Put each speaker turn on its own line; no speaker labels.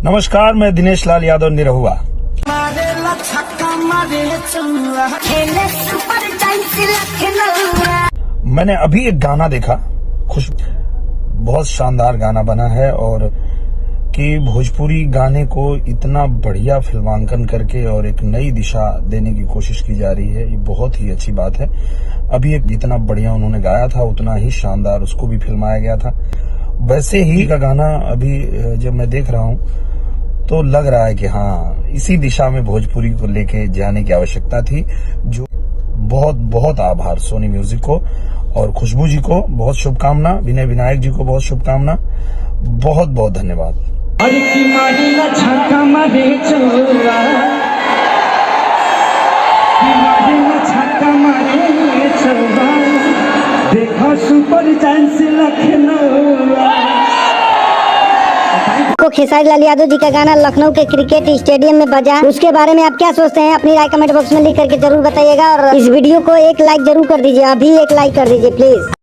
नमस्कार, मैं दिनेश लाल यादव निरहुआ। मैंने अभी एक गाना देखा, बहुत शानदार गाना बना है और कि भोजपुरी गाने को इतना बढ़िया फिल्मांकन करके और एक नई दिशा देने की कोशिश की जा रही है, ये बहुत ही अच्छी बात है। अभी एक जितना बढ़िया उन्होंने गाया था उतना ही शानदार उसको भी फिल्माया गया था। वैसे ही का गाना अभी जब मैं देख रहा हूँ तो लग रहा है कि हाँ, इसी दिशा में भोजपुरी को लेके जाने की आवश्यकता थी। जो बहुत बहुत आभार सोनी म्यूजिक को और खुशबू जी को बहुत शुभकामना, विनय विनायक जी को बहुत शुभकामना, बहुत बहुत धन्यवाद।
देखो सुपर चांस
को खेसारी लाल यादव जी का गाना लखनऊ के क्रिकेट स्टेडियम में बजा, उसके बारे में आप क्या सोचते हैं? अपनी राय कमेंट बॉक्स में लिख करके जरूर बताइएगा और इस वीडियो को एक लाइक जरूर कर दीजिए, अभी एक लाइक कर दीजिए प्लीज।